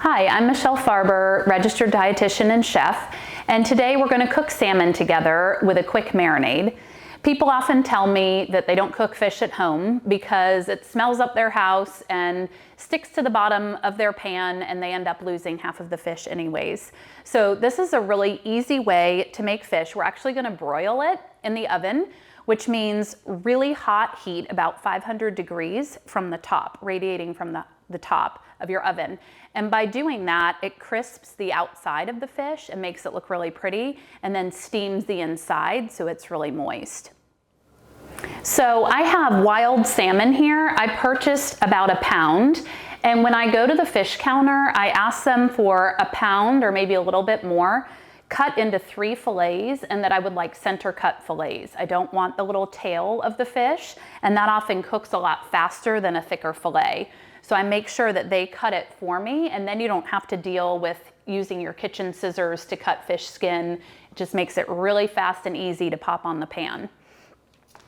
Hi, I'm Michelle Farber, registered dietitian and chef, and today we're going to cook salmon together with a quick marinade. People often tell me that they don't cook fish at home because it smells up their house and sticks to the bottom of their pan and they end up losing half of the fish anyways. So this is a really easy way to make fish. We're actually going to broil it in the oven, which means really hot heat, about 500 degrees from the top, radiating from the top of your oven. And by doing that, it crisps the outside of the fish and makes it look really pretty, and then steams the inside so it's really moist. So I have wild salmon here. I purchased about a pound, and when I go to the fish counter, I ask them for a pound or maybe a little bit more, cut into 3 fillets, and that I would like center cut fillets. I don't want the little tail of the fish, and that often cooks a lot faster than a thicker fillet. So I make sure that they cut it for me, and then you don't have to deal with using your kitchen scissors to cut fish skin. It just makes it really fast and easy to pop on the pan.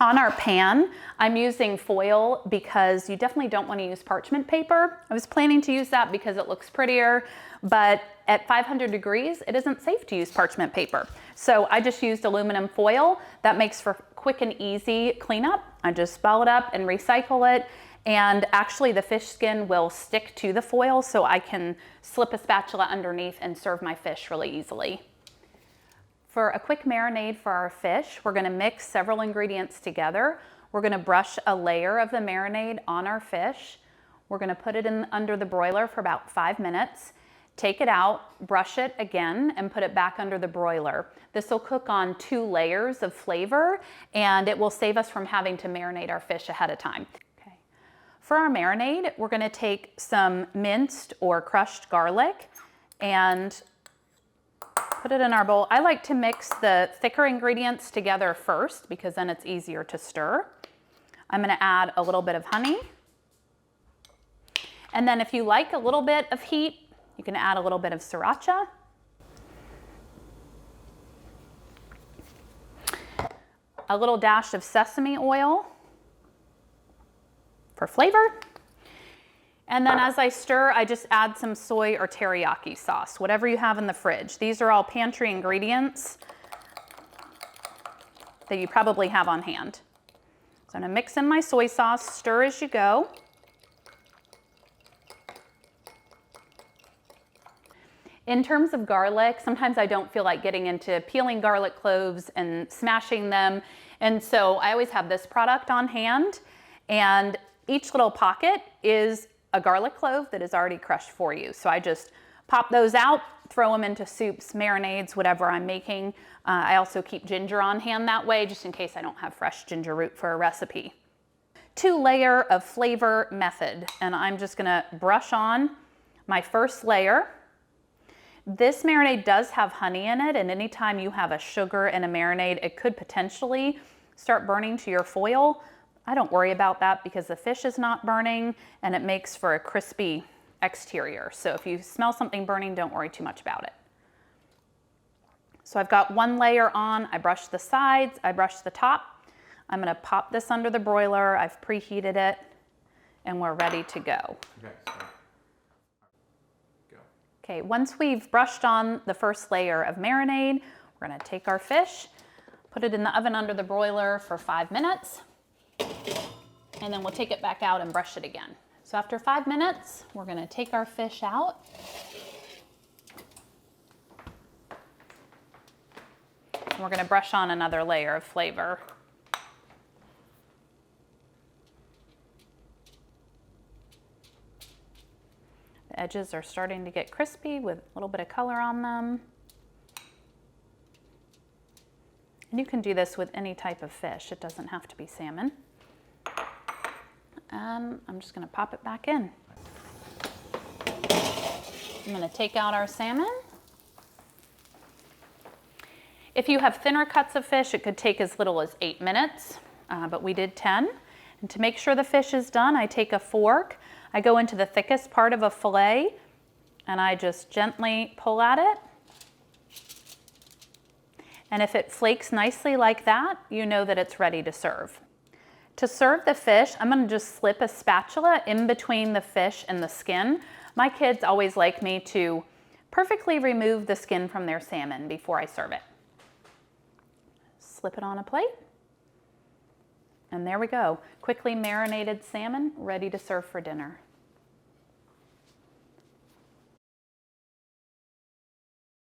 On our pan, I'm using foil because you definitely don't want to use parchment paper. I was planning to use that because it looks prettier, but at 500 degrees, it isn't safe to use parchment paper. So I just used aluminum foil. That makes for quick and easy cleanup. I just ball it up and recycle it. And actually the fish skin will stick to the foil, so I can slip a spatula underneath and serve my fish really easily. For a quick marinade for our fish, we're gonna mix several ingredients together. We're gonna brush a layer of the marinade on our fish. We're gonna put it in under the broiler for about 5 minutes. Take it out, brush it again, and put it back under the broiler. This will cook on 2 layers of flavor, and it will save us from having to marinate our fish ahead of time. For our marinade, we're gonna take some minced or crushed garlic and put it in our bowl. I like to mix the thicker ingredients together first because then it's easier to stir. I'm gonna add a little bit of honey. And then if you like a little bit of heat, you can add a little bit of Sriracha. A little dash of sesame oil for flavor. And then as I stir, I just add some soy or teriyaki sauce, whatever you have in the fridge. These are all pantry ingredients that you probably have on hand. So I'm gonna mix in my soy sauce, stir as you go. In terms of garlic, sometimes I don't feel like getting into peeling garlic cloves and smashing them. And so I always have this product on hand, and each little pocket is a garlic clove that is already crushed for you. So I just pop those out, throw them into soups, marinades, whatever I'm making. I also keep ginger on hand that way, just in case I don't have fresh ginger root for a recipe. 2-layer of flavor method, and I'm just gonna brush on my first layer. This marinade does have honey in it, and anytime you have a sugar in a marinade, it could potentially start burning to your foil. I don't worry about that because the fish is not burning and it makes for a crispy exterior. So if you smell something burning, don't worry too much about it. So I've got 1 layer on, I brushed the sides, I brushed the top. I'm gonna pop this under the broiler, I've preheated it, and we're ready to go. Okay, so go. Okay, once we've brushed on the first layer of marinade, we're gonna take our fish, put it in the oven under the broiler for 5 minutes. And then we'll take it back out and brush it again. So after 5 minutes, we're gonna take our fish out. And we're gonna brush on another layer of flavor. The edges are starting to get crispy with a little bit of color on them. And you can do this with any type of fish. It doesn't have to be salmon. And I'm just gonna pop it back in. I'm gonna take out our salmon. If you have thinner cuts of fish, it could take as little as 8 minutes, but we did 10. And to make sure the fish is done, I take a fork, I go into the thickest part of a fillet, and I just gently pull at it. And if it flakes nicely like that, you know that it's ready to serve. To serve the fish, I'm gonna just slip a spatula in between the fish and the skin. My kids always like me to perfectly remove the skin from their salmon before I serve it. Slip it on a plate. And there we go. Quickly marinated salmon, ready to serve for dinner.